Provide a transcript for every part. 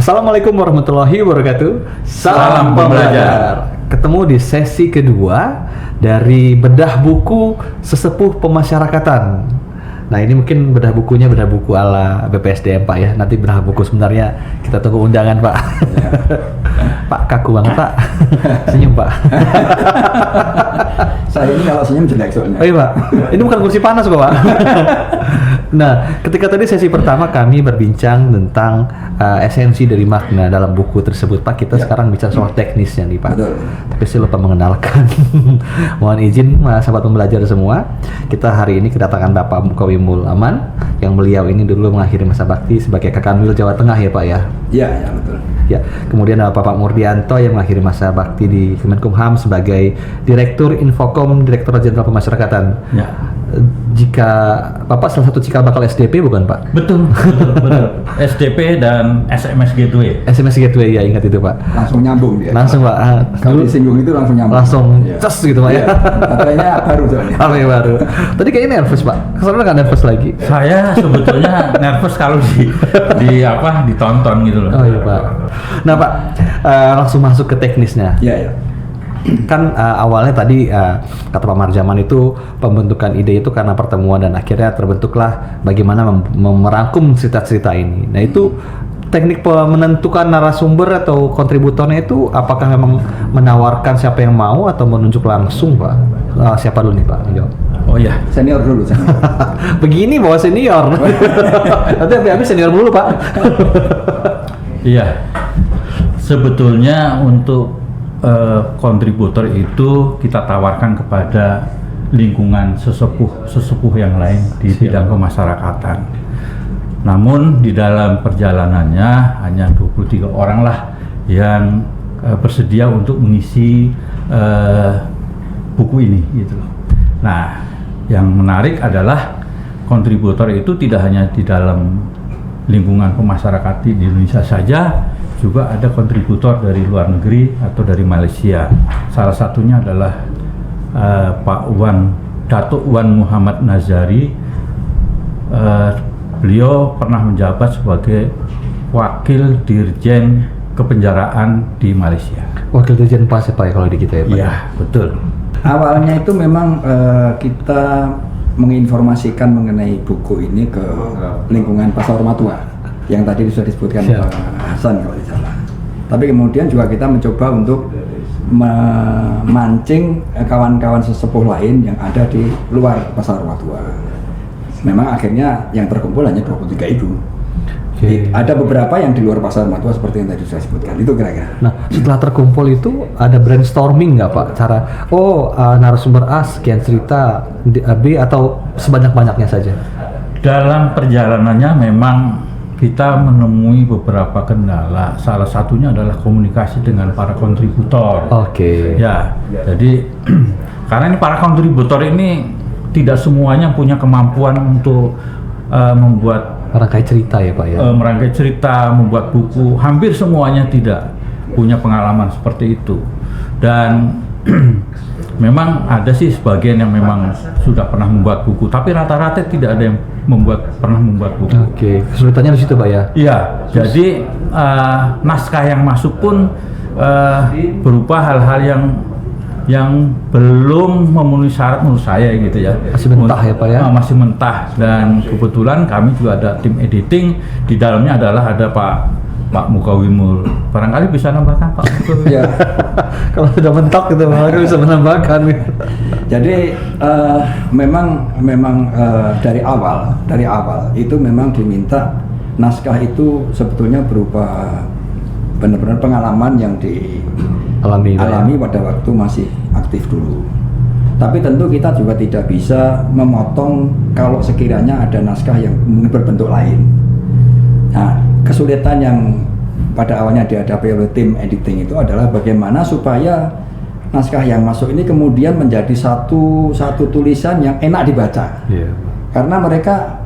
Assalamualaikum warahmatullahi wabarakatuh. Salam pembelajar. Ketemu di sesi kedua dari bedah buku sesepuh pemasyarakatan. Nah, ini mungkin bedah bukunya bedah buku ala BPSDM Pak ya. Nanti bedah buku sebenarnya kita tunggu undangan Pak. Ya. Pak kaku banget Pak. Senyum Pak. Saya ini kalau senyum jelek soalnya. Oh iya Pak, ini bukan kursi panas kok Pak. Nah, ketika tadi sesi pertama kami berbincang tentang esensi dari makna dalam buku tersebut Pak, kita sekarang bicara soal teknisnya nih Pak. Betul. Tapi saya lupa mengenalkan. Mohon izin sahabat pembelajar semua, kita hari ini kedatangan Bapak Mukawimul Aman, yang beliau ini dulu mengakhiri masa bakti sebagai Kakanwil Jawa Tengah ya Pak ya. Iya, ya betul. Ya, kemudian ada Bapak Murdianto yang mengakhiri masa bakti di Kemenkumham sebagai Direktur Infokom Direktorat Jenderal Pemasyarakatan. Ya. Jika Bapak salah satu cikal bakal SDP bukan Pak? Betul. SDP dan SMS Gateway. SMS Gateway ya, ingat itu Pak. Langsung nyambung dia. Langsung Pak. Kalau disinggung itu langsung nyambung. Langsung Iya. ces gitu Pak ya. Baterainya baru soalnya. Apa yang baru? Tadi kayaknya nervous Pak. Kesannya nggak nervous lagi. Saya sebetulnya nervous kalau ditonton gitu loh. Oh iya Pak. Nah Pak, langsung masuk ke teknisnya. Iya, ya. Kan awalnya tadi kata Pak Marjaman itu pembentukan ide itu karena pertemuan dan akhirnya terbentuklah bagaimana merangkum cerita-cerita ini. Nah itu teknik menentukan narasumber atau kontributornya itu apakah memang menawarkan siapa yang mau atau menunjuk langsung Pak? Siapa dulu nih Pak? Jawab. Oh ya, Senior dulu, senior. Begini bawa senior. Nanti habis senior dulu Pak. iya. Sebetulnya untuk kontributor itu kita tawarkan kepada lingkungan sesepuh yang lain di bidang kemasyarakatan. Namun di dalam perjalanannya hanya 23 orang lah yang bersedia untuk mengisi buku ini gitu loh. Nah, yang menarik adalah kontributor itu tidak hanya di dalam lingkungan kemasyarakatan di Indonesia saja, juga ada kontributor dari luar negeri atau dari Malaysia. Salah satunya adalah Datuk Wan Muhammad Nazari. Beliau pernah menjabat sebagai Wakil Dirjen Kepenjaraan di Malaysia. Wakil Dirjen Pas ya Pak ya kalau di kita ya Pak? Iya, betul. Awalnya itu memang kita menginformasikan mengenai buku ini ke lingkungan Pasar Matua yang tadi sudah disebutkan Pak Hasan kalau tidak salah. Tapi kemudian juga kita mencoba untuk memancing kawan-kawan sesepuh lain yang ada di luar Pasar Matua. Memang akhirnya yang terkumpul hanya 23 itu. Okay. Ada beberapa yang di luar Pasar Matua seperti yang tadi sudah disebutkan. Itu kira-kira. Nah, setelah terkumpul itu ada brainstorming nggak Pak? Cara, narasumber A sekian cerita, B atau sebanyak-banyaknya saja? Dalam perjalanannya memang kita menemui beberapa kendala. Salah satunya adalah komunikasi dengan para kontributor. Oke. Ya, jadi karena ini para kontributor ini tidak semuanya punya kemampuan untuk membuat Rangkai cerita ya Pak ya? merangkai cerita, membuat buku. Hampir semuanya tidak punya pengalaman seperti itu. Dan memang ada sih sebagian yang memang sudah pernah membuat buku, tapi rata-rata tidak ada yang pernah membuat buku. Oke, kesulitannya di situ Pak ya? Iya, jadi naskah yang masuk pun berupa hal-hal yang belum memenuhi syarat menurut saya gitu ya. Masih mentah ya Pak ya? Masih mentah, dan kebetulan kami juga ada tim editing. Di dalamnya adalah ada Pak Mukawimul. Barangkali bisa nambahkan Pak Mukawimul. Ya. Kalau sudah mentok gitu, mereka bisa menambahkan. Jadi memang dari awal itu memang diminta naskah itu sebetulnya berupa benar-benar pengalaman yang dialami pada waktu masih aktif dulu. Tapi tentu kita juga tidak bisa memotong kalau sekiranya ada naskah yang berbentuk lain. Nah, kesulitan yang pada awalnya dihadapi oleh tim editing itu adalah bagaimana supaya naskah yang masuk ini kemudian menjadi satu tulisan yang enak dibaca. Yeah. Karena mereka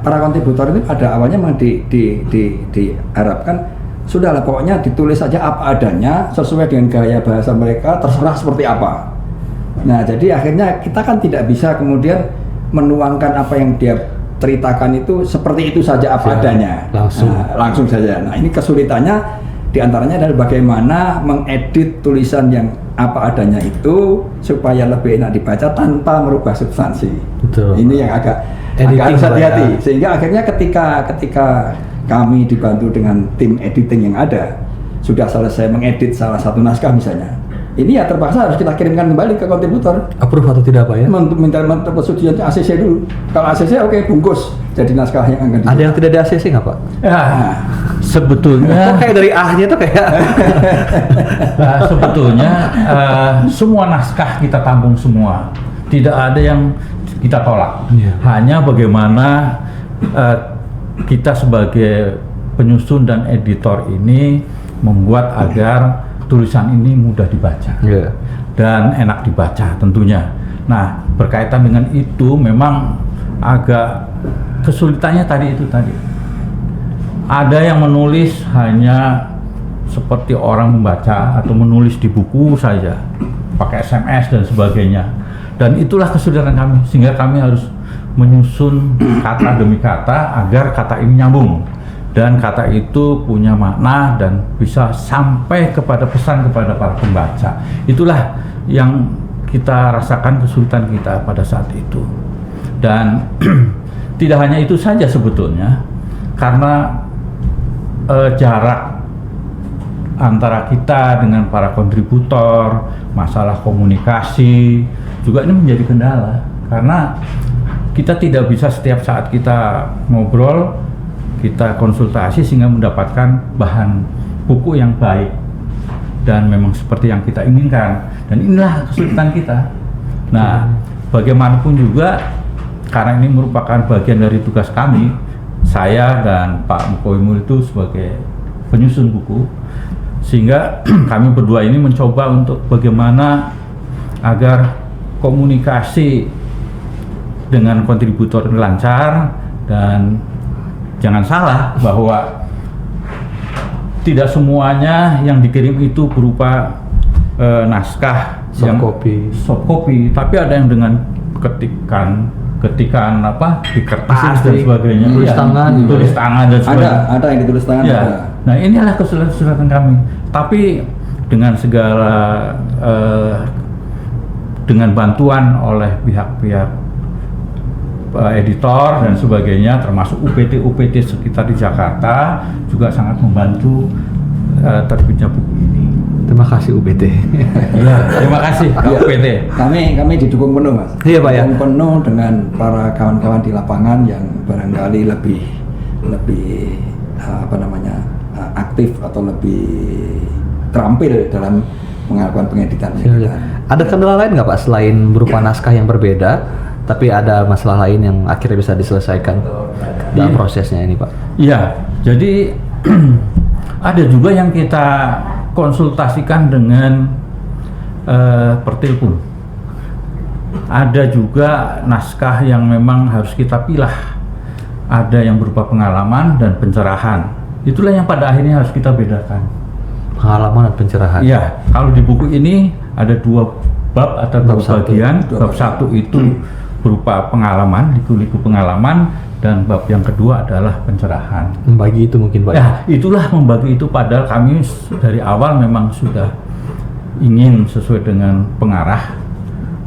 para kontributor ini pada awalnya memang diharapkan sudahlah pokoknya ditulis saja apa adanya sesuai dengan gaya bahasa mereka, terserah seperti apa. Nah, jadi akhirnya kita kan tidak bisa kemudian menuangkan apa yang dia ceritakan itu seperti itu saja apa Ya, adanya, langsung. langsung saja. Nah ini kesulitannya diantaranya adalah bagaimana mengedit tulisan yang apa adanya itu supaya lebih enak dibaca tanpa merubah substansi. Betul. Ini yang agak Editing harus hati-hati. ya. Sehingga akhirnya ketika kami dibantu dengan tim editing yang ada sudah selesai mengedit salah satu naskah misalnya, ini ya terpaksa harus kita kirimkan kembali ke kontributor Approve atau tidak Pak ya? untuk minta persetujuan ACC dulu. Kalau ACC oke, bungkus jadi naskah yang akan Ada yang tidak ada ACC nggak Pak? Ya, sebetulnya Kok kayak dari A-nya tuh kayak sebetulnya semua naskah kita tampung semua, tidak ada yang kita tolak. Iya. Hanya bagaimana kita sebagai penyusun dan editor ini membuat agar tulisan ini mudah dibaca Iya. dan enak dibaca tentunya. Nah, berkaitan dengan itu memang agak kesulitannya tadi. Ada yang menulis hanya seperti orang membaca atau menulis di buku saja, pakai SMS dan sebagainya. Dan itulah kesulitan kami, sehingga kami harus menyusun kata demi kata agar kata ini nyambung dan kata itu punya makna dan bisa sampai kepada pesan kepada para pembaca. Itulah yang kita rasakan kesulitan kita pada saat itu. Dan tidak hanya itu saja sebetulnya, karena jarak antara kita dengan para kontributor, masalah komunikasi juga ini menjadi kendala, karena kita tidak bisa setiap saat kita ngobrol, kita konsultasi sehingga mendapatkan bahan buku yang baik dan memang seperti yang kita inginkan. Dan inilah kesulitan kita. Nah, bagaimanapun juga karena ini merupakan bagian dari tugas kami, saya dan Pak Mukoimul itu sebagai penyusun buku, sehingga kami berdua ini mencoba untuk bagaimana agar komunikasi dengan kontributor lancar. Dan jangan salah bahwa tidak semuanya yang dikirim itu berupa naskah Soft copy. tapi ada yang dengan ketikan apa di kertas dan Mesin sebagainya, tulis Iya, tangan juga tulis ya? tangan dan sebagainya. ada yang ditulis tangan. Ya. Ada. Nah, inilah kesulitan kami. Tapi dengan segala dengan bantuan oleh pihak-pihak editor dan sebagainya, termasuk UPT sekitar di Jakarta juga sangat membantu terbitnya buku ini. Terima kasih UBT. Iya, terima kasih Pak Iya. UPT. Kami didukung penuh, Mas. Iya, Pak, ya. Didukung penuh dengan para kawan-kawan di lapangan yang barangkali lebih aktif atau lebih terampil dalam melakukan pengeditan. Ada kendala lain nggak Pak selain berupa naskah yang berbeda, tapi ada masalah lain yang akhirnya bisa diselesaikan dalam Iya. prosesnya ini Pak? Iya, jadi ada juga yang kita konsultasikan dengan pertelepon. Ada juga naskah yang memang harus kita pilah. Ada yang berupa pengalaman dan pencerahan. Itulah yang pada akhirnya harus kita bedakan. Pengalaman dan pencerahan. Iya, kalau di buku ini ada 2 bab atau 2 Bab satu. bagian. Dua Bab bab. 1 itu berupa pengalaman, liku-liku pengalaman, dan bab yang kedua adalah pencerahan. Membagi itu mungkin Pak. Ya, itulah membagi itu, padahal kami dari awal memang sudah ingin sesuai dengan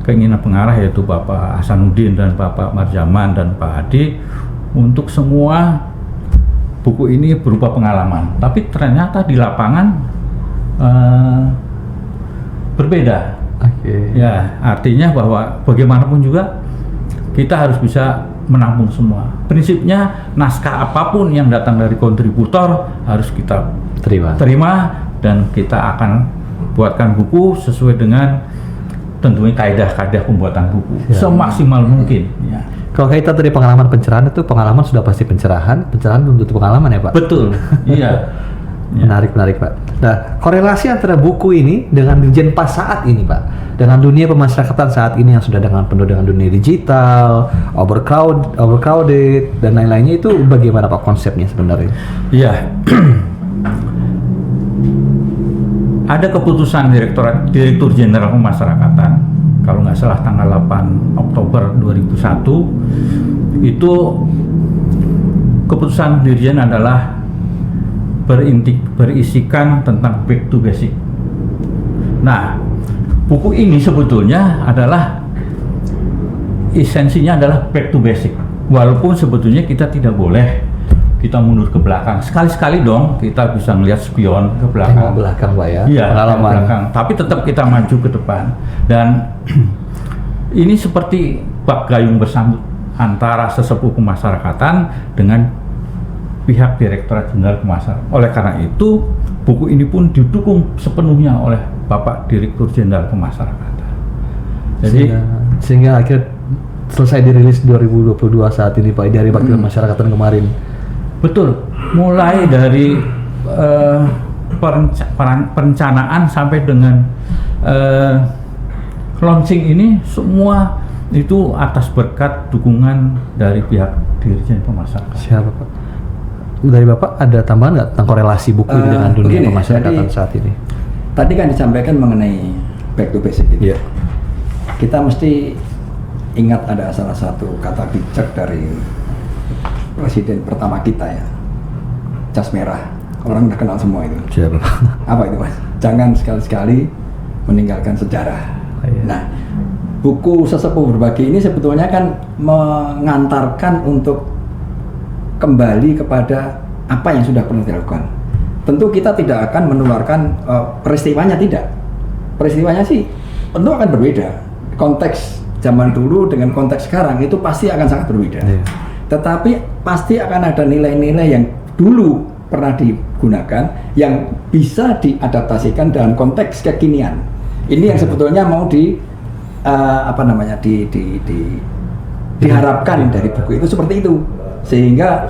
keinginan pengarah yaitu Bapak Hasanuddin dan Bapak Marjaman dan Pak Adi, untuk semua buku ini berupa pengalaman. Tapi ternyata di lapangan berbeda. Oke. Ya, artinya bahwa bagaimanapun juga kita harus bisa menampung semua. Prinsipnya naskah apapun yang datang dari kontributor harus kita terima dan kita akan buatkan buku sesuai dengan tentunya kaidah-kaidah pembuatan buku Ya. semaksimal mungkin. Ya. Kalau kita tadi pengalaman pencerahan itu pengalaman sudah pasti pencerahan belum tentu pengalaman ya Pak? Betul. Iya. Ya. Menarik Pak. Nah, korelasi antara buku ini dengan Dirjen Pas saat ini Pak, dengan dunia pemasyarakatan saat ini yang sudah penuh dengan dunia digital, overcrowded dan lain-lainnya, itu bagaimana Pak konsepnya sebenarnya? Iya. Ada keputusan Direktur Jenderal Pemasyarakatan, kalau nggak salah tanggal 8 Oktober 2001, itu keputusan Dirjen adalah berisikan tentang back to basic. Nah, buku ini sebetulnya adalah esensinya adalah back to basic. Walaupun sebetulnya kita tidak boleh kita mundur ke belakang. Sekali-sekali dong kita bisa melihat spion ke belakang. Tengok belakang Pak ya. Iya, Pengalaman. belakang. Tapi tetap kita maju ke depan. Dan ini seperti bak gayung bersambut antara sesepuh pemasyarakatan dengan pihak Direktorat Jenderal Pemasyarakatan. Oleh karena itu, buku ini pun didukung sepenuhnya oleh Bapak Direktur Jenderal Pemasyarakatan. Jadi sehingga akhir selesai dirilis 2022 saat ini Pak, dari Bakti Pemasyarakatan kemarin. betul, mulai dari perencanaan sampai dengan launching ini semua itu atas berkat dukungan dari pihak Dirjen Pemasyarakatan. Siapa Pak? Dari Bapak ada tambahan nggak tentang korelasi buku ini dengan dunia begini, pemasyarakatan jadi, saat ini? Tadi kan disampaikan mengenai back to basic itu. Iya. Kita mesti ingat ada salah satu kata bijak dari presiden pertama kita ya, jas merah. Orang udah kenal semua itu. Siapa Pak? Apa itu Mas? Jangan sekali-sekali meninggalkan sejarah. Oh, iya. Nah, buku Sesepuh Berbagi ini sebetulnya kan mengantarkan untuk kembali kepada apa yang sudah pernah dilakukan. Tentu kita tidak akan menularkan peristiwanya, tidak. Peristiwanya sih tentu akan berbeda. Konteks zaman dulu dengan konteks sekarang itu pasti akan sangat berbeda. Iya. Tetapi pasti akan ada nilai-nilai yang dulu pernah digunakan yang bisa diadaptasikan dalam konteks kekinian. Ini yang sebetulnya mau diharapkan dari buku itu seperti itu, sehingga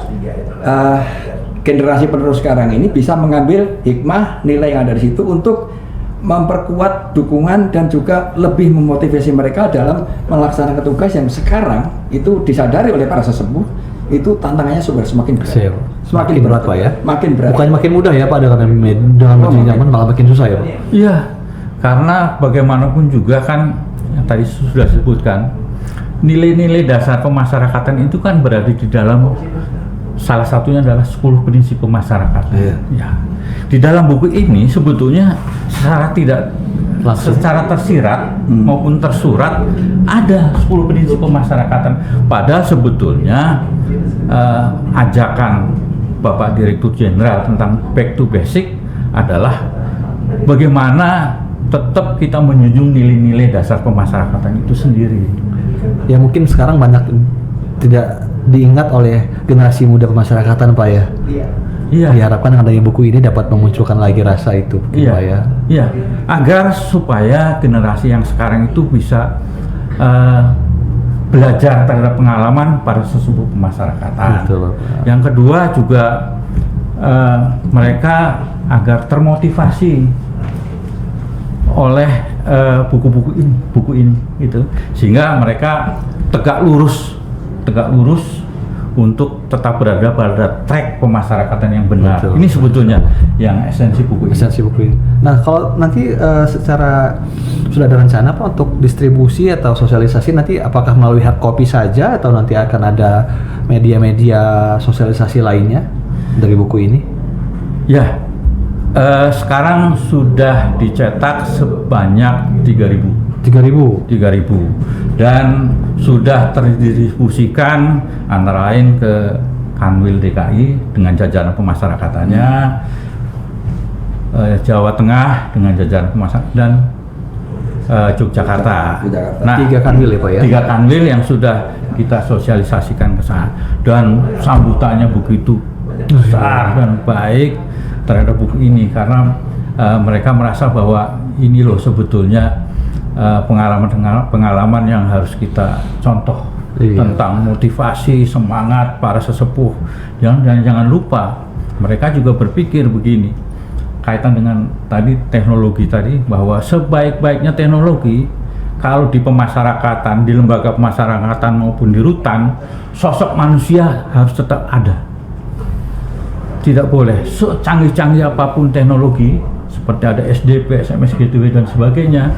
generasi penerus sekarang ini bisa mengambil hikmah nilai yang ada di situ untuk memperkuat dukungan dan juga lebih memotivasi mereka dalam melaksanakan tugas yang sekarang itu disadari oleh para sesepuh itu tantangannya sudah semakin berat. Semakin berat Pak ya? Makin berat. Bukan makin mudah ya Pak, dengan zaman malah makin susah ya Pak? Iya, karena bagaimanapun juga kan yang tadi sudah disebutkan, nilai-nilai dasar pemasyarakatan itu kan berada di dalam, salah satunya adalah 10 prinsip pemasyarakatan. Iya. Ya. Di dalam buku ini sebetulnya secara tersirat maupun tersurat ada 10 prinsip pemasyarakatan. Padahal sebetulnya ajakan Bapak Direktur Jenderal tentang back to basic adalah bagaimana tetap kita menjunjung nilai-nilai dasar pemasyarakatan itu sendiri. Ya mungkin sekarang banyak tidak diingat oleh generasi muda pemasyarakatan Pak ya. Iya. Diharapkan dengan adanya buku ini dapat memunculkan lagi rasa itu Iya. Pak ya. Iya. Agar supaya generasi yang sekarang itu bisa belajar terhadap pengalaman para sesepuh pemasyarakatan. Betul, Bapak. Yang kedua juga mereka agar termotivasi oleh buku ini gitu, sehingga mereka tegak lurus untuk tetap berada pada track pemasyarakatan yang benar. Betul. Ini sebetulnya yang esensi buku ini. Esensi buku ini. Nah kalau nanti secara sudah ada rencana Pak untuk distribusi atau sosialisasi nanti apakah melalui hard copy saja atau nanti akan ada media-media sosialisasi lainnya dari buku ini? Ya, sekarang sudah dicetak sebanyak 3.000 dan sudah terdistribusikan antara lain ke Kanwil DKI dengan jajaran pemasyarakatannya, Jawa Tengah dengan jajaran pemasyarakatan, dan Yogyakarta. Nah, 3 kanwil ya Pak ya? 3 kanwil yang sudah kita sosialisasikan ke sana, dan sambutannya begitu besar dan baik terhadap buku ini karena mereka merasa bahwa ini loh sebetulnya pengalaman yang harus kita contoh. Iya. Tentang motivasi, semangat para sesepuh. Jangan lupa mereka juga berpikir begini, kaitan dengan tadi teknologi tadi, bahwa sebaik-baiknya teknologi kalau di pemasyarakatan, di lembaga pemasyarakatan maupun di rutan, sosok manusia harus tetap ada. Tidak boleh secanggih-canggih apapun teknologi seperti ada SDP, SMS, GTW dan sebagainya,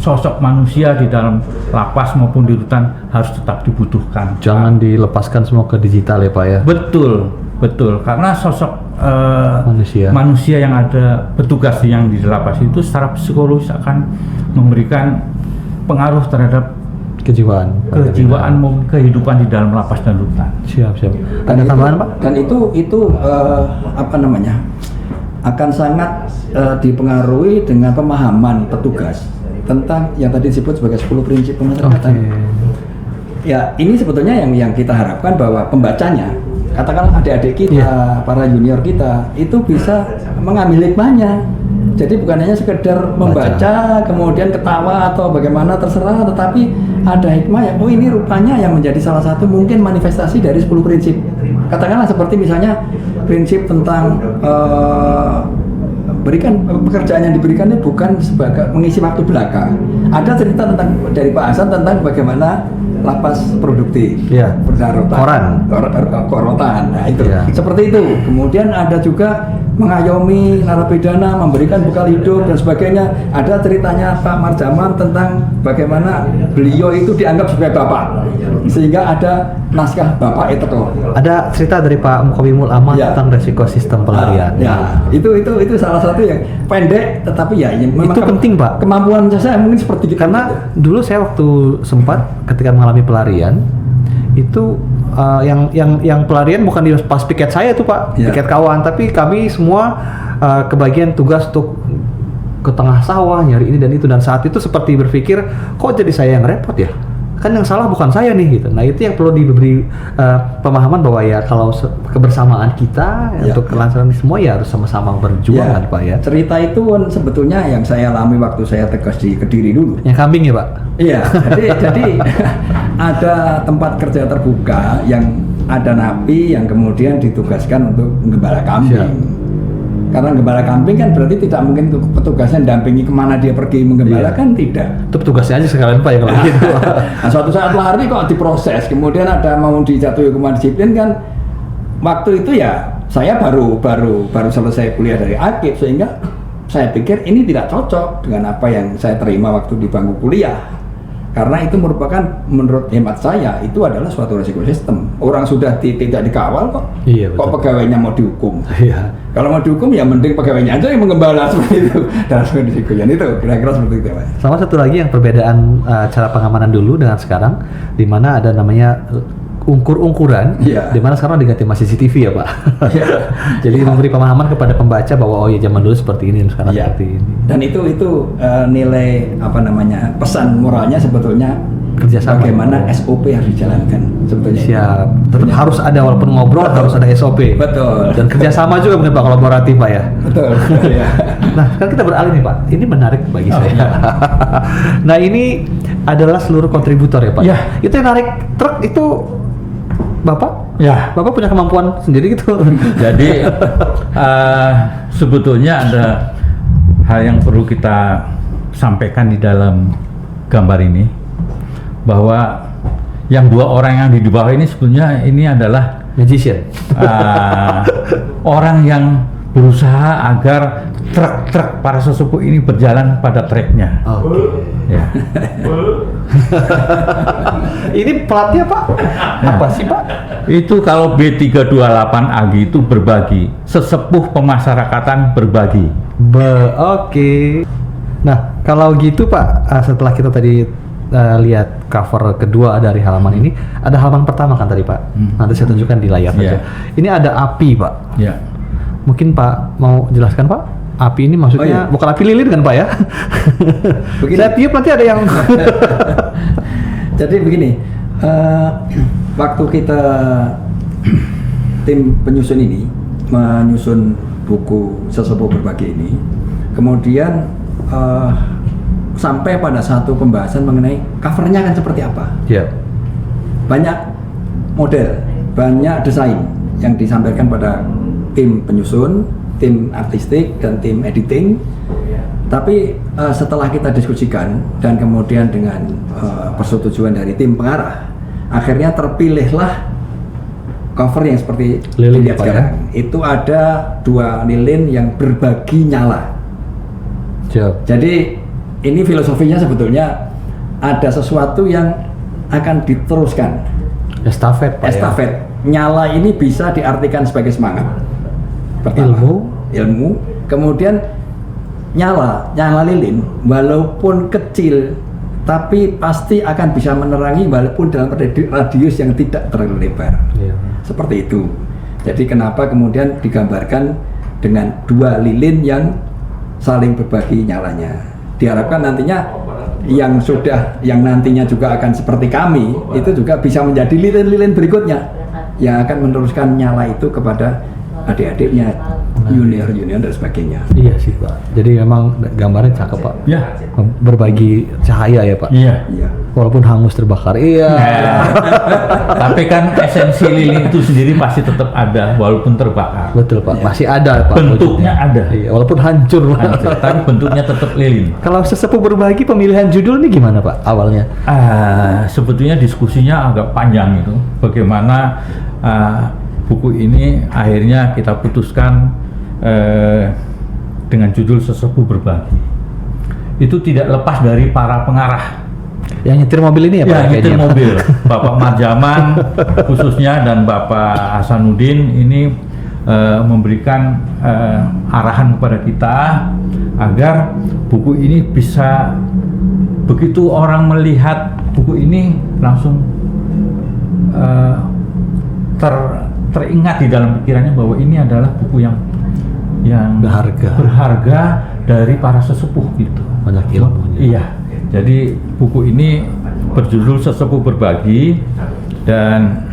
sosok manusia di dalam lapas maupun di rutan harus tetap dibutuhkan. Jangan dilepaskan semua ke digital ya Pak ya. Betul, betul. Karena sosok Manusia. yang ada petugas yang di lapas itu secara psikologis akan memberikan pengaruh terhadap Kejiwaan maupun kehidupan di dalam lapas dan rutan. Siap. Dan Ada itu- tambahan Pak? Dan itu apa namanya, akan sangat dipengaruhi dengan pemahaman petugas tentang yang tadi disebut sebagai 10 prinsip pemasyarakatan. Ya, ini sebetulnya yang kita harapkan bahwa pembacanya, katakanlah adik-adik kita, para junior kita, itu bisa mengambil hikmahnya. Jadi bukan hanya sekedar membaca, kemudian ketawa atau bagaimana terserah, tetapi ada hikmah ya. Oh ini rupanya yang menjadi salah satu mungkin manifestasi dari 10 prinsip. Katakanlah seperti misalnya prinsip tentang berikan pekerjaan yang diberikan itu bukan sebagai mengisi waktu belaka. Ada cerita tentang dari Pak Hasan tentang bagaimana lapas produktif, Iya. berdarotan, korotan, nah itu Iya. seperti itu. Kemudian ada juga mengayomi narapidana, memberikan bekal hidup dan sebagainya. Ada ceritanya Pak Marjaman tentang bagaimana beliau itu dianggap sebagai bapak, sehingga ada naskah bapak itu. Ada cerita dari Pak Muqawimul Aman Ya. tentang resiko sistem pelarian. Ya, itu salah satu yang pendek, tetapi ya memang Itu penting, Pak. Kemampuan saya mungkin seperti itu. Karena dulu saya waktu sempat ketika mengalami pelarian itu yang pelarian bukan di pas piket saya tuh Pak, Ya. piket kawan, tapi kami semua kebagian tugas untuk ke tengah sawah nyari ini dan itu, dan saat itu seperti berpikir kok jadi saya yang repot ya, kan yang salah bukan saya nih gitu. Nah itu yang perlu diberi pemahaman bahwa ya kalau kebersamaan kita Ya. untuk kelancaran semua ya harus sama-sama berjuang kan Pak ya. Cerita itu kan sebetulnya yang saya alami waktu saya tugas di Kediri dulu. Yang kambing ya Pak. Iya, jadi ada tempat kerja terbuka yang ada napi yang kemudian ditugaskan untuk menggembala kambing. Siap. Karena gembala kambing kan berarti tidak mungkin petugasnya dampingi kemana dia pergi menggembala, Iya. kan tidak. Itu petugasnya aja sekalian Pak ya kalau gitu. Nah, suatu saat lari kok diproses, kemudian ada mau dijatuhi hukuman disiplin kan. Waktu itu ya saya baru selesai kuliah dari Akib, sehingga saya pikir ini tidak cocok dengan apa yang saya terima waktu di bangku kuliah. Karena itu merupakan, menurut hemat saya, itu adalah suatu resiko sistem. Orang sudah tidak dikawal kok, Iya, kok betul. pegawainya mau dihukum. Iya. Kalau mau dihukum ya mending pegawainya aja yang menggembala seperti itu. Dalam kondisi itu kira-kira seperti itu Pak. Sama satu lagi yang perbedaan cara pengamanan dulu dengan sekarang, di mana ada namanya ungkur-ungkuran, Iya. di mana sekarang diganti sama CCTV ya Pak. Iya. Jadi memberi pemahaman kepada pembaca bahwa oh ya zaman dulu seperti ini, sekarang Iya. seperti ini. Dan itu nilai apa namanya, pesan moralnya sebetulnya Kerjasama. bagaimana SOP harus dijalankan sebetulnya. Siap. Tetap harus ada, walaupun ngobrol harus ada SOP. Betul. Dan kerjasama juga benar Pak, kolaboratif Pak ya. Betul. Ya. Nah, kan kita beralih nih Pak. Ini menarik bagi saya. Nah, ini adalah seluruh kontributor ya Pak. Ya. Itu yang narik truk itu Bapak? Ya, Bapak punya kemampuan sendiri gitu. jadi sebetulnya ada hal yang perlu kita sampaikan di dalam gambar ini, bahwa yang dua orang yang di bawah ini sebetulnya ini adalah Magician. orang yang berusaha agar truk-truk para sesepuh ini berjalan pada treknya. Oke. Ya. Ini platnya Pak? Apa sih Pak? Itu kalau B328AG itu berbagi, sesepuh pemasyarakatan berbagi. Oke. Nah, kalau gitu Pak, setelah kita tadi lihat cover kedua dari halaman ini, ada halaman pertama kan tadi Pak? Nanti saya tunjukkan di layar Iya. saja. Ini ada api Pak. Ya. Mungkin Pak mau jelaskan Pak? Api ini maksudnya Oh, iya. bukan api lilin kan Pak ya? Begini. Saya tiup nanti ada yang Jadi begini, waktu kita tim penyusun ini menyusun buku Sesepuh Berbagi ini, kemudian sampai pada satu pembahasan mengenai covernya kan seperti apa. Ya. Banyak model, banyak desain yang disampaikan pada tim penyusun, tim artistik, dan tim editing. Tapi setelah kita diskusikan dan kemudian dengan persetujuan dari tim pengarah, akhirnya terpilihlah cover yang seperti Lilin dilihat Pak, sekarang. Itu ada 2 lilin yang berbagi nyala. Siap. Jadi ini filosofinya sebetulnya ada sesuatu yang akan diteruskan. Estafet, Pak. Estafet. Nyala ini bisa diartikan sebagai semangat. Pertama, ilmu. Kemudian nyala lilin, walaupun kecil, tapi pasti akan bisa menerangi walaupun dalam radius yang tidak terlalu lebar. Ya. Seperti itu. Jadi kenapa kemudian digambarkan dengan dua lilin yang saling berbagi nyalanya. Diharapkan nantinya yang nantinya juga akan seperti kami itu juga bisa menjadi lilin-lilin berikutnya yang akan meneruskan nyala itu kepada adik-adiknya, junior dan sebagainya. Iya sih, Pak. Jadi memang gambarnya cakep, Pak. Ya. Berbagi cahaya ya, Pak. Iya. Iya. Walaupun hangus terbakar. Iya. Nah, tapi kan esensi lilin itu sendiri pasti tetap ada walaupun terbakar. Betul, Pak. Masih ada, Pak. Bentuknya ada. Iya, walaupun hancur, Pak. Hancur, tapi bentuknya tetap lilin. Kalau sesepuh berbagi pemilihan judul ini gimana, Pak? Awalnya? Sebetulnya diskusinya agak panjang itu. Bagaimana buku ini akhirnya kita putuskan dengan judul Sesepuh Berbagi. Itu tidak lepas dari para pengarah. Yang nyetir mobil ini ya, Pak? Ya, nyetir kayaknya? mobil. Bapak Marjaman khususnya dan Bapak Hasanuddin ini memberikan arahan kepada kita agar buku ini bisa, begitu orang melihat buku ini langsung teringat di dalam pikirannya bahwa ini adalah buku yang berharga dari para sesepuh gitu. Banyak ilmunya. Iya. Jadi buku ini berjudul Sesepuh Berbagi dan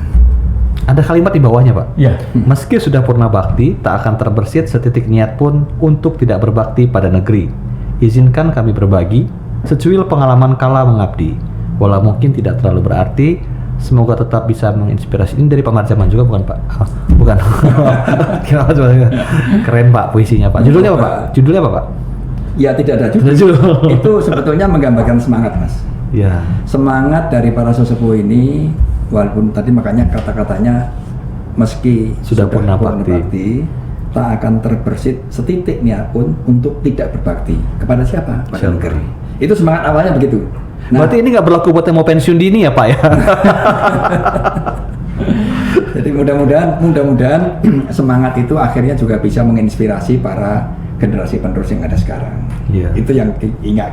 ada kalimat di bawahnya, Pak. ya, Meski sudah purna bakti, tak akan terbersit setitik niat pun untuk tidak berbakti pada negeri. Izinkan kami berbagi, secuil pengalaman kala mengabdi. Walau mungkin tidak terlalu berarti, semoga tetap bisa menginspirasi. Ini dari Pak Marjaman juga bukan, Pak? Oh, bukan. Kenapa coba? Keren, Pak, puisinya, Pak. Judulnya apa, Pak? Judulnya apa, Pak? Ya tidak ada judul. Itu sebetulnya menggambarkan semangat, Mas. Ya. Semangat dari para sesepuh ini, walaupun tadi makanya kata-katanya meski Sudah purna bakti, tak akan terbersit setitik niat pun untuk tidak berbakti. Kepada siapa? Pada Siapa? negeri. Itu semangat awalnya begitu. Berarti ini nggak berlaku buat yang mau pensiun dini ya, Pak ya? Jadi mudah-mudahan semangat itu akhirnya juga bisa menginspirasi para generasi penerus yang ada sekarang. Iya. Itu yang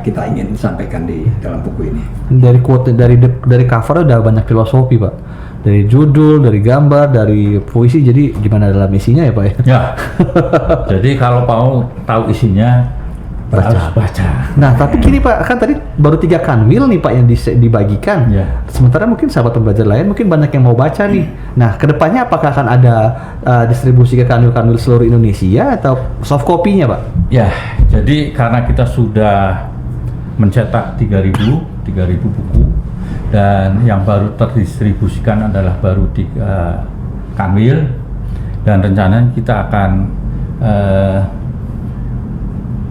kita ingin sampaikan di dalam buku ini. Dari quote dari cover udah banyak filosofi, Pak. Dari judul, dari gambar, dari puisi. Jadi gimana dalam isinya ya, Pak ya? ya. Jadi kalau mau tahu isinya harus baca. Nah, tapi gini Pak, kan tadi baru 3 kanwil nih Pak yang dibagikan. Ya. Sementara mungkin sahabat pembelajar lain mungkin banyak yang mau baca nih. Nah, kedepannya apakah akan ada distribusi ke kanwil-kanwil seluruh Indonesia atau soft copy-nya Pak? Ya, jadi karena kita sudah mencetak 3.000 buku dan yang baru terdistribusikan adalah baru 3 kanwil dan rencananya kita akan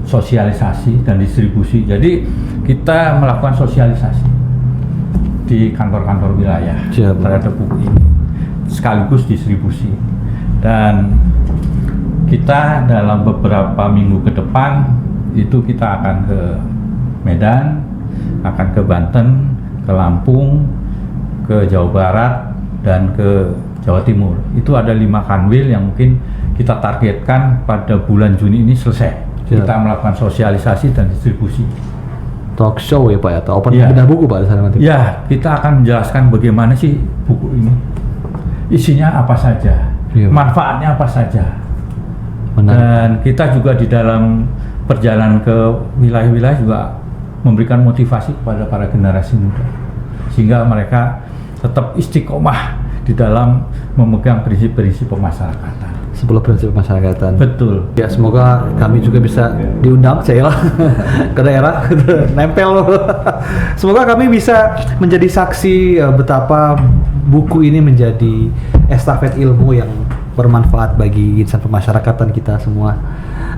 sosialisasi dan distribusi. Jadi kita melakukan sosialisasi di kantor-kantor wilayah terhadap buku ini, sekaligus distribusi. Dan kita dalam beberapa minggu ke depan itu kita akan ke Medan, akan ke Banten, ke Lampung, ke Jawa Barat, dan ke Jawa Timur. Itu ada 5 kanwil yang mungkin kita targetkan pada bulan Juni ini selesai. Kita melakukan sosialisasi dan distribusi. Talk show ya Pak ya, atau open Ya. bedah buku Pak di sana nanti. Ya, kita akan menjelaskan bagaimana sih buku ini, isinya apa saja, Ya. manfaatnya apa saja. Menarik. Dan kita juga di dalam perjalanan ke wilayah-wilayah juga memberikan motivasi kepada para generasi muda, sehingga mereka tetap istiqomah di dalam memegang prinsip-prinsip pemasyarakatan. 10 prinsip masyarakatan. Betul. Ya, semoga kami juga bisa diundang saya ke daerah nempel. Semoga kami bisa menjadi saksi betapa buku ini menjadi estafet ilmu yang bermanfaat bagi insan pemasyarakatan kita semua.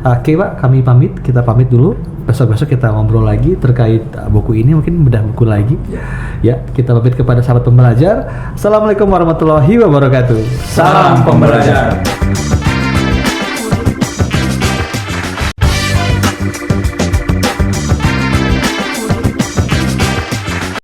Oke Pak, kami pamit, kita pamit dulu. Besok-besok kita ngobrol lagi terkait buku ini, mungkin bedah buku lagi. Ya, kita pamit kepada sahabat pembelajar. Assalamualaikum warahmatullahi wabarakatuh. Salam pembelajar.